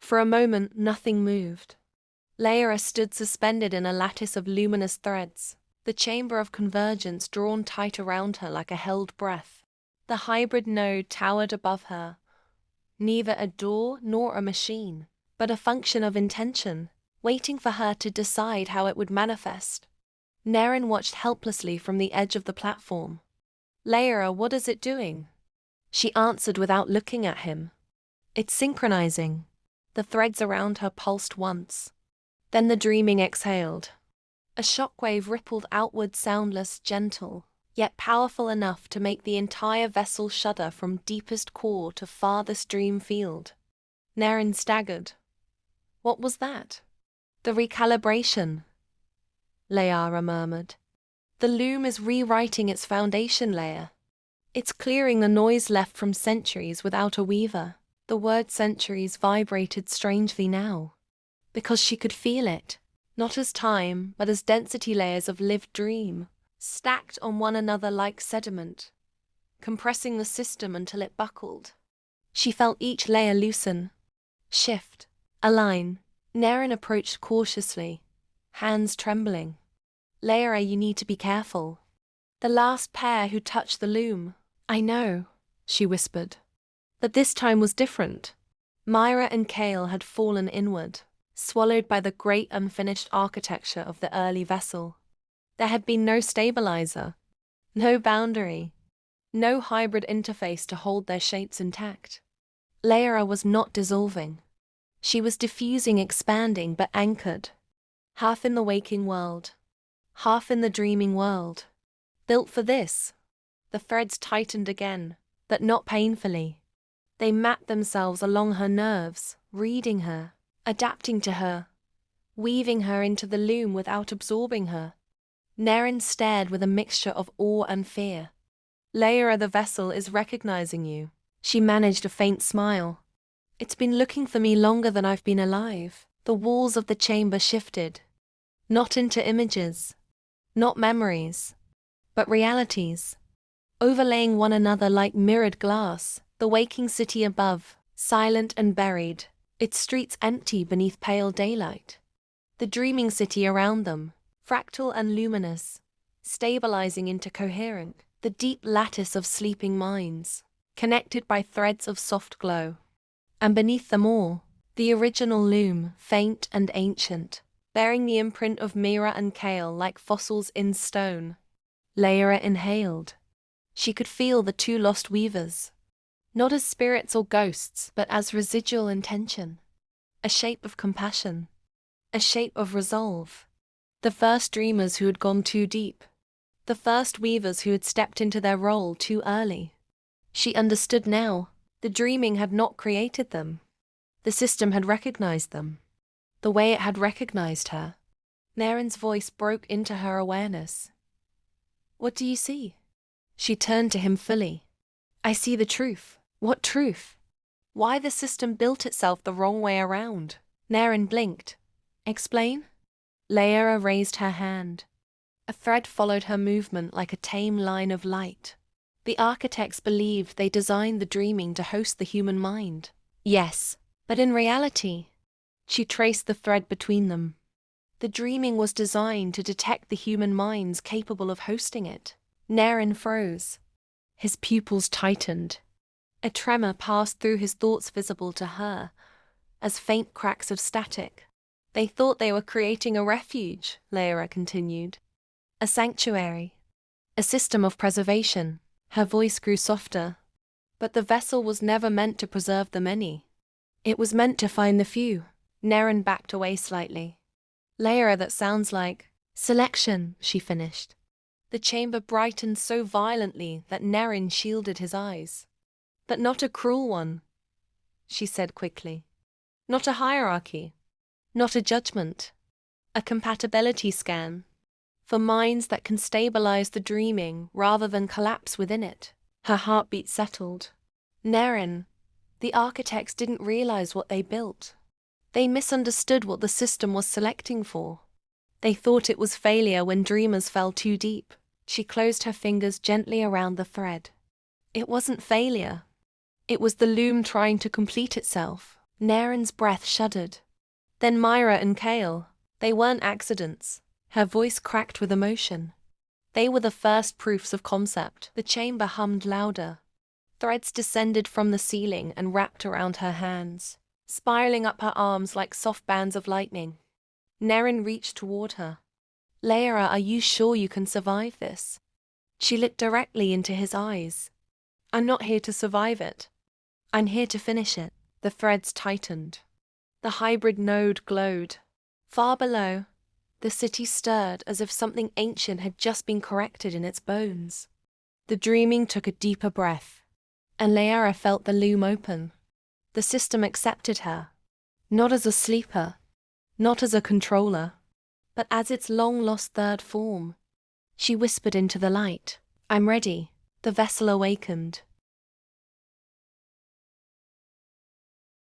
For a moment, nothing moved. Layra stood suspended in a lattice of luminous threads, the chamber of convergence drawn tight around her like a held breath. The hybrid node towered above her, neither a door nor a machine, but a function of intention, waiting for her to decide how it would manifest. Naren watched helplessly from the edge of the platform. "Layra, what is it doing?" She answered without looking at him. "It's synchronizing." The threads around her pulsed once. Then the dreaming exhaled. A shockwave rippled outward, soundless, gentle, yet powerful enough to make the entire vessel shudder from deepest core to farthest dream field. Naren staggered. What was that? "The recalibration," Layra murmured. "The loom is rewriting its foundation layer. It's clearing the noise left from centuries without a weaver." The word centuries vibrated strangely now, because she could feel it, not as time, but as density layers of lived dream, stacked on one another like sediment, compressing the system until it buckled. She felt each layer loosen, shift, align. Naren approached cautiously, hands trembling. "Layra, you need to be careful." "The last pair who touched the loom." "I know," she whispered. But this time was different. Myra and Kale had fallen inward, swallowed by the great unfinished architecture of the early vessel. There had been no stabilizer, no boundary, no hybrid interface to hold their shapes intact. Layra was not dissolving. She was diffusing, expanding, but anchored, half in the waking world, half in the dreaming world. Built for this. The threads tightened again, but not painfully. They mapped themselves along her nerves, reading her, adapting to her, weaving her into the loom without absorbing her. Naren stared with a mixture of awe and fear. "Layra, the vessel is recognizing you." She managed a faint smile. "It's been looking for me longer than I've been alive." The walls of the chamber shifted, not into images, not memories, but realities, overlaying one another like mirrored glass. The waking city above, silent and buried, its streets empty beneath pale daylight. The dreaming city around them, fractal and luminous, stabilizing into coherent, the deep lattice of sleeping minds, connected by threads of soft glow. And beneath them all, the original loom, faint and ancient, bearing the imprint of Myra and Kale like fossils in stone. Layra inhaled. She could feel the two lost weavers, not as spirits or ghosts, but as residual intention, a shape of compassion, a shape of resolve. The first dreamers who had gone too deep, the first weavers who had stepped into their role too early. She understood now. The dreaming had not created them. The system had recognized them, the way it had recognized her. Naren's voice broke into her awareness. "What do you see?" She turned to him fully. "I see the truth." "What truth?" "Why the system built itself the wrong way around." Naren blinked. "Explain?" Layra raised her hand. A thread followed her movement like a tame line of light. "The architects believed they designed the dreaming to host the human mind." "Yes, but in reality," she traced the thread between them, "the dreaming was designed to detect the human minds capable of hosting it." Naren froze. His pupils tightened. A tremor passed through his thoughts, visible to her as faint cracks of static. "They thought they were creating a refuge," Layra continued. "A sanctuary. A system of preservation." Her voice grew softer. "But the vessel was never meant to preserve the many. It was meant to find the few." Naren backed away slightly. "Layra, that sounds like selection," she finished. The chamber brightened so violently that Naren shielded his eyes. "But not a cruel one," she said quickly. "Not a hierarchy. Not a judgment. A compatibility scan. For minds that can stabilize the dreaming rather than collapse within it." Her heartbeat settled. "Naren, the architects didn't realize what they built. They misunderstood what the system was selecting for. They thought it was failure when dreamers fell too deep." She closed her fingers gently around the thread. "It wasn't failure. It was the loom trying to complete itself." Naren's breath shuddered. Then Myra and Kale. They weren't accidents. Her voice cracked with emotion. They were the first proofs of concept. The chamber hummed louder. Threads descended from the ceiling and wrapped around her hands, spiraling up her arms like soft bands of lightning. Naren reached toward her. Layra, are you sure you can survive this? She looked directly into his eyes. I'm not here to survive it. I'm here to finish it. The threads tightened. The hybrid node glowed. Far below, the city stirred as if something ancient had just been corrected in its bones. The dreaming took a deeper breath, and Layra felt the loom open. The system accepted her, not as a sleeper, not as a controller, but as its long-lost third form. She whispered into the light, I'm ready. The vessel awakened.